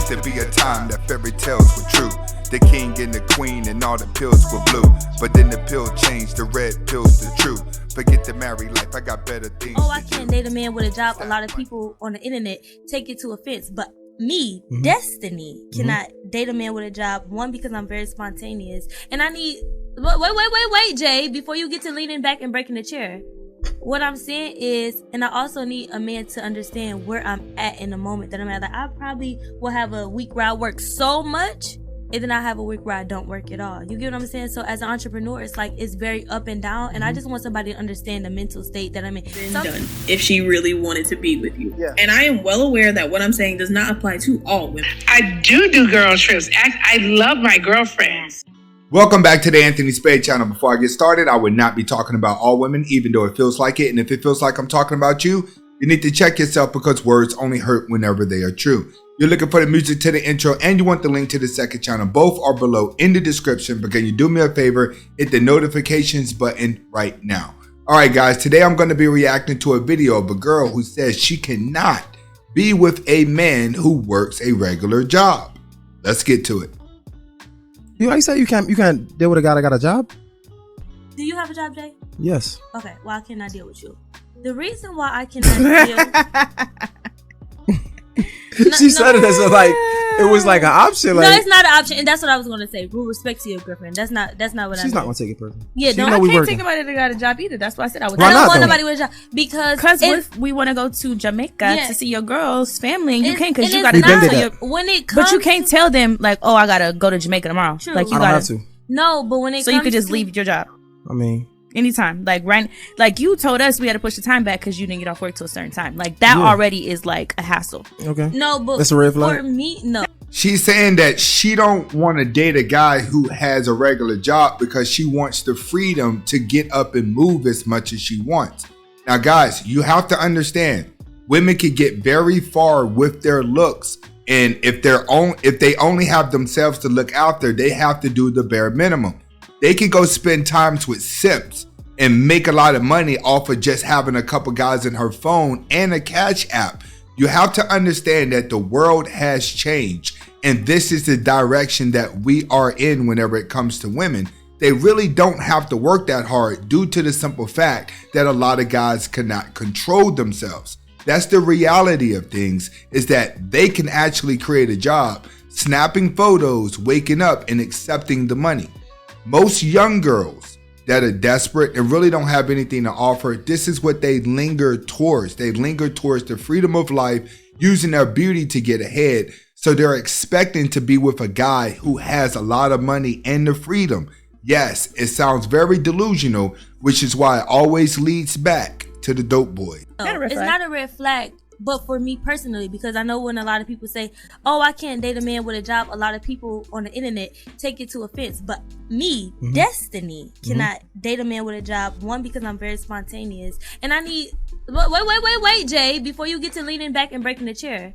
Used to be a time that fairy tales were true. The king and the queen and all the pills were blue. But then the pill changed, the red pill's the truth. Forget the married life, I got better things. Oh, I can't date a man with a job. A lot of people on the internet take it to offense. But me, Destiny, cannot date a man with a job. One, because I'm very spontaneous. And I need... Wait, Jay, before you get to leaning back and breaking the chair. What I'm saying is, and I also need a man to understand where I'm at in the moment that I'm at. Like, I probably will have a week where I work so much, and then I have a week where I don't work at all. You get what I'm saying? So as an entrepreneur, it's like, it's very up and down, and I just want somebody to understand the mental state that I'm in. Done if she really wanted to be with you. Yeah. And I am well aware that what I'm saying does not apply to all women. I do girl trips. I love my girlfriends. Welcome back to the Anthony Spade channel. Before I get started, I would not be talking about all women, even though it feels like it. And if it feels like I'm talking about you, you need to check yourself, because words only hurt whenever they are true. You're looking for the music to the intro, and you want the link to the second channel. Both are below in the description. But can you do me a favor? Hit the notifications button right now. All right, guys, today I'm going to be reacting to a video of a girl who says she cannot be with a man who works a regular job. Let's get to it. You say you can't deal with a guy that got a job? Do you have a job, Jay? Yes. Okay, well, I cannot deal with you. The reason why I cannot deal... She said it as a, like, it was like an option. Like, no, it's not an option, and that's what I was going to say. With respect to your girlfriend, that's not what I mean. She's not going to take it personally. Yeah, she no, know I we can't working. take nobody that got a job either. That's why I said I would. Why I don't not, want though? nobody with a job because what if we want to go to Jamaica to see your girl's family, and you can't because you got We to been did tell that. your. when it comes, But you can't tell them like, oh, I gotta go to Jamaica tomorrow. True. Like you I don't gotta. have to. No, but when it So comes you could just to, leave your job I mean, anytime. Like right, like you told us we had to push the time back because you didn't get off work till a certain time. Like that already is like a hassle. okay. No, but That's a red flag? for me, no. She's saying that she don't want to date a guy who has a regular job because she wants the freedom to get up and move as much as she wants. Now, guys, you have to understand, women can get very far with their looks, and if they only have themselves to look after, they have to do the bare minimum. They can go spend times with simps and make a lot of money off of just having a couple guys in her phone and a cash app. You have to understand that the world has changed, and this is the direction that we are in whenever it comes to women. They really don't have to work that hard due to the simple fact that a lot of guys cannot control themselves. That's the reality of things, is that they can actually create a job, snapping photos, waking up, and accepting the money. Most young girls that are desperate and really don't have anything to offer, this is what they linger towards. They linger towards the freedom of life, using their beauty to get ahead. So they're expecting to be with a guy who has a lot of money and the freedom. Yes, it sounds very delusional, which is why it always leads back to the dope boy. It's not a red flag, but for me personally, because I know when a lot of people say, oh, I can't date a man with a job, a lot of people on the internet take it to offense. But me, Destiny, cannot date a man with a job. One, because I'm very spontaneous. And I need... Wait, Jay, before you get to leaning back and breaking the chair.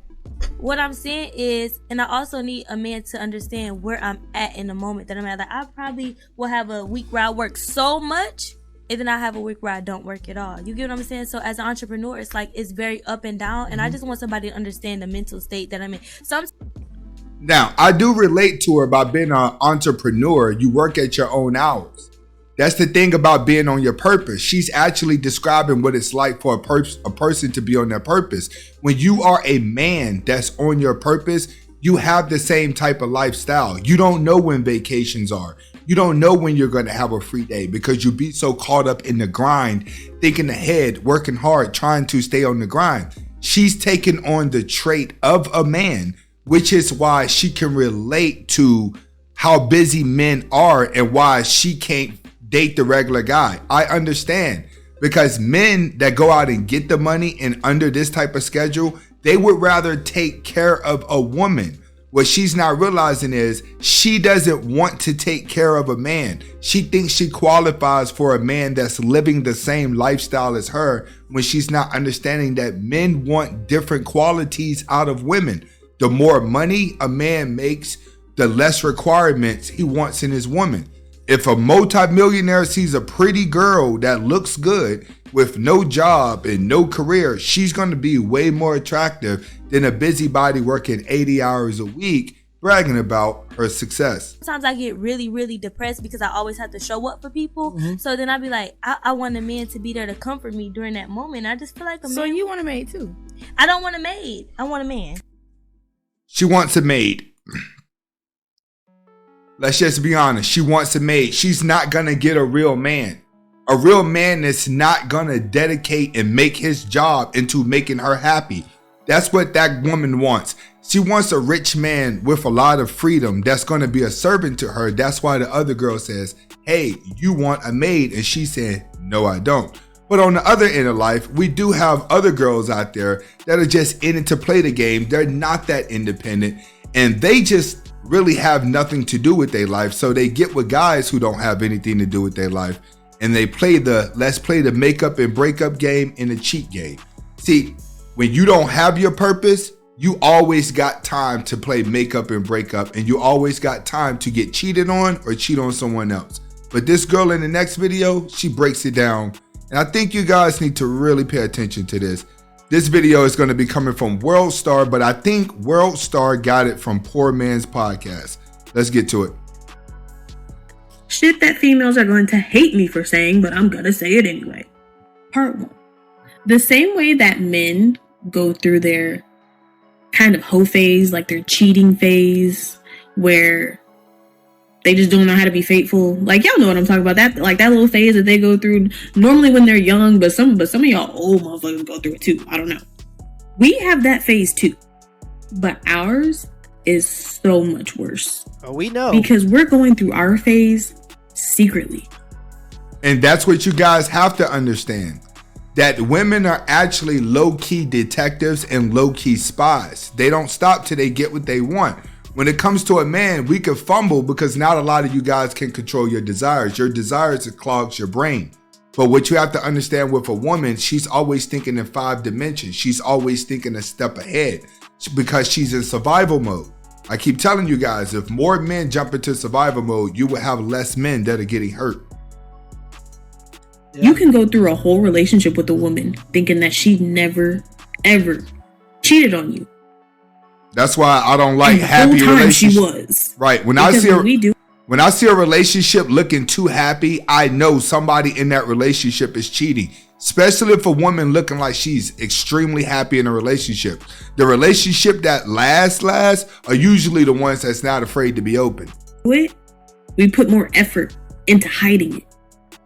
What I'm saying is, and I also need a man to understand where I'm at in the moment that I'm at. Like, I probably will have a week where I work so much, and then I have a week where I don't work at all. You get what I'm saying? So as an entrepreneur, it's like, it's very up and down, and I just want somebody to understand the mental state that I'm in. Now, I do relate to her by being an entrepreneur. You work at your own hours. That's the thing about being on your purpose. She's actually describing what it's like for a person to be on their purpose. When you are a man that's on your purpose, you have the same type of lifestyle. You don't know when vacations are. You don't know when you're going to have a free day because you be so caught up in the grind, thinking ahead, working hard, trying to stay on the grind. She's taken on the trait of a man, which is why she can relate to how busy men are and why she can't date the regular guy. I understand, because men that go out and get the money and under this type of schedule, they would rather take care of a woman. What she's not realizing is she doesn't want to take care of a man. She thinks she qualifies for a man that's living the same lifestyle as her, when she's not understanding that men want different qualities out of women. The more money a man makes, the less requirements he wants in his woman. If a multimillionaire sees a pretty girl that looks good, with no job and no career, she's going to be way more attractive than a busybody working 80 hours a week bragging about her success. Sometimes I get really, really depressed because I always have to show up for people. So then I'd be like, I want a man to be there to comfort me during that moment. I just feel like a man. So you want a maid too? I don't want a maid. I want a man. She wants a maid. Let's just be honest. She wants a maid. She's not going to get a real man. A real man is not going to dedicate and make his job into making her happy. That's what that woman wants. She wants a rich man with a lot of freedom that's going to be a servant to her. That's why the other girl says, hey, you want a maid? And she said, no, I don't. But on the other end of life, we do have other girls out there that are just in it to play the game. They're not that independent, and they just really have nothing to do with their life. So they get with guys who don't have anything to do with their life, and they play the let's play the makeup and breakup game and the cheat game. See, when you don't have your purpose, you always got time to play makeup and breakup, and you always got time to get cheated on or cheat on someone else. But this girl in the next video, she breaks it down. And I think you guys need to really pay attention to this. This video is going to be coming from World Star, but I think World Star got it from Poor Man's Podcast. Let's get to it. Shit that females are going to hate me for saying, but I'm going to say it anyway. Part 1. The same way that men go through their kind of hoe phase, like their cheating phase, where they just don't know how to be faithful. Like, y'all know what I'm talking about. That, like, that little phase that they go through normally when they're young, but some of y'all old motherfuckers go through it too. I don't know. We have that phase too, but ours is so much worse. Oh, we know. Because we're going through our phase secretly. And that's what you guys have to understand. That women are actually low-key detectives and low-key spies. They don't stop till they get what they want. When it comes to a man, we could fumble because not a lot of you guys can control your desires. Your desires clogs your brain. But what you have to understand with a woman, she's always thinking in 5 dimensions. She's always thinking a step ahead because she's in survival mode. I keep telling you guys, if more men jump into survival mode, you will have less men that are getting hurt. Yeah. You can go through a whole relationship with a woman thinking that she never, ever cheated on you. That's why I don't like happy relationships. She was right. When I see a relationship looking too happy, I know somebody in that relationship is cheating. Especially if a woman looking like she's extremely happy in a relationship. The relationship that lasts are usually the ones that's not afraid to be open. We put more effort into hiding it.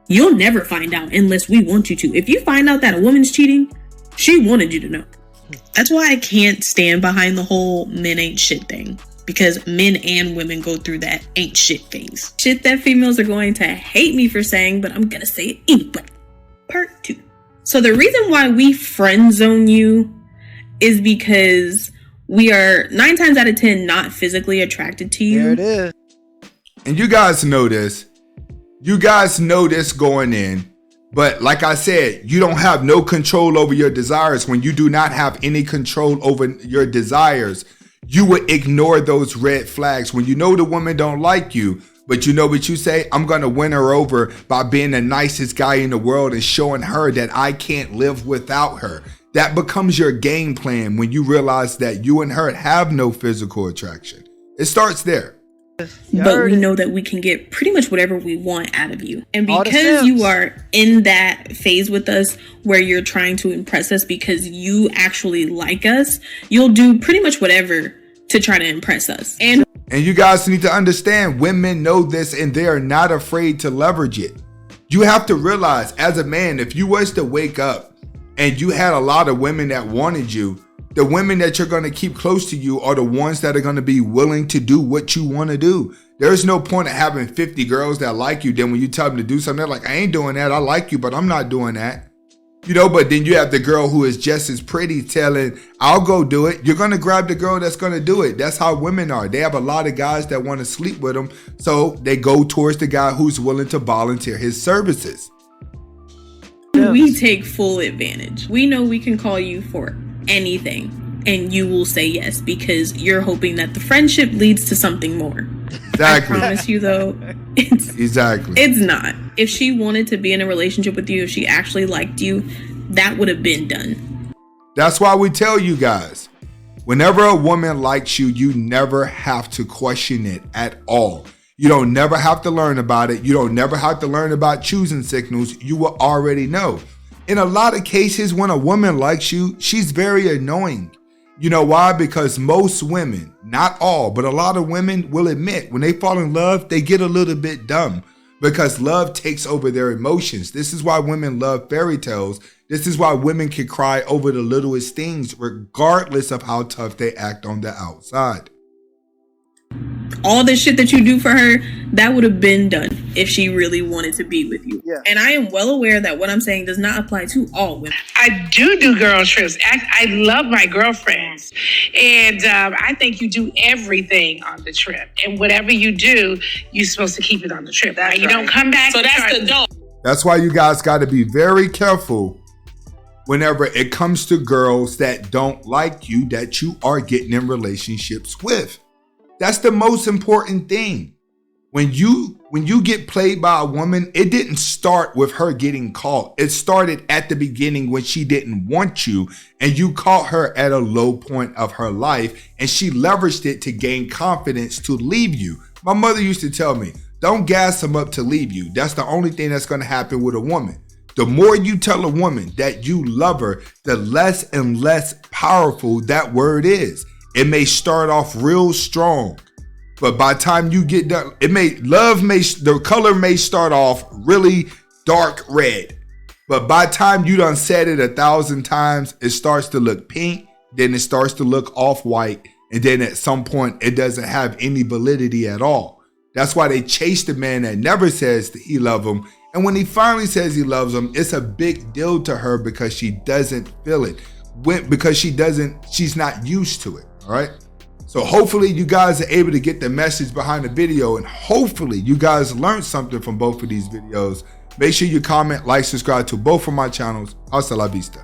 You'll never find out unless we want you to. If you find out that a woman's cheating, she wanted you to know. That's why I can't stand behind the whole men ain't shit thing. Because men and women go through that ain't shit phase. Shit that females are going to hate me for saying, but I'm gonna say it anyway. Part 2. So the reason why we friend zone you is because we are 9 times out of 10 not physically attracted to you. There it is. And you guys know this. You guys know this going in. But like I said, you don't have no control over your desires. When you do not have any control over your desires, you would ignore those red flags. When you know the woman don't like you, but you know what you say? I'm going to win her over by being the nicest guy in the world and showing her that I can't live without her. That becomes your game plan when you realize that you and her have no physical attraction. It starts there. But we know that we can get pretty much whatever we want out of you. And because you are in that phase with us where you're trying to impress us because you actually like us, you'll do pretty much whatever to try to impress us. And you guys need to understand, women know this and they are not afraid to leverage it. You have to realize as a man, if you was to wake up and you had a lot of women that wanted you, the women that you're going to keep close to you are the ones that are going to be willing to do what you want to do. There's no point of having 50 girls that like you. Then when you tell them to do something, they're like, I ain't doing that. I like you, but I'm not doing that. You know, but then you have the girl who is just as pretty telling, I'll go do it. You're going to grab the girl that's going to do it. That's how women are. They have a lot of guys that want to sleep with them. So they go towards the guy who's willing to volunteer his services. We take full advantage. We know we can call you for anything and you will say yes because you're hoping that the friendship leads to something more. Exactly. I promise you though, it's not. If she wanted to be in a relationship with you, if she actually liked you, that would have been done. That's why we tell you guys, whenever a woman likes you, you never have to question it at all. You don't never have to learn about it. You don't never have to learn about choosing signals. You will already know. In a lot of cases, when a woman likes you, she's very annoying. You know why? Because most women, not all, but a lot of women will admit when they fall in love, they get a little bit dumb because love takes over their emotions. This is why women love fairy tales. This is why women can cry over the littlest things, regardless of how tough they act on the outside. All the shit that you do for her, that would have been done if she really wanted to be with you. Yeah. And I am well aware that what I'm saying does not apply to all women. I do girl trips. I love my girlfriends. And I think you do everything on the trip. And whatever you do, you're supposed to keep it on the trip. That's right. You don't come back. So that's the dope. That's why you guys got to be very careful whenever it comes to girls that don't like you, that you are getting in relationships with. That's the most important thing. When you get played by a woman, it didn't start with her getting caught. It started at the beginning when she didn't want you and you caught her at a low point of her life and she leveraged it to gain confidence to leave you. My mother used to tell me, don't gas them up to leave you. That's the only thing that's going to happen with a woman. The more you tell a woman that you love her, the less and less powerful that word is. It may start off real strong, but by the time you get done, the color may start off really dark red. But by the time you done said it 1,000 times, it starts to look pink, then it starts to look off-white, and then at some point, it doesn't have any validity at all. That's why they chase the man that never says that he loves them. And when he finally says he loves them, it's a big deal to her because she doesn't feel it. Because she's not used to it. All right. So hopefully you guys are able to get the message behind the video and hopefully you guys learned something from both of these videos. Make sure you comment, like, subscribe to both of my channels. Hasta la vista.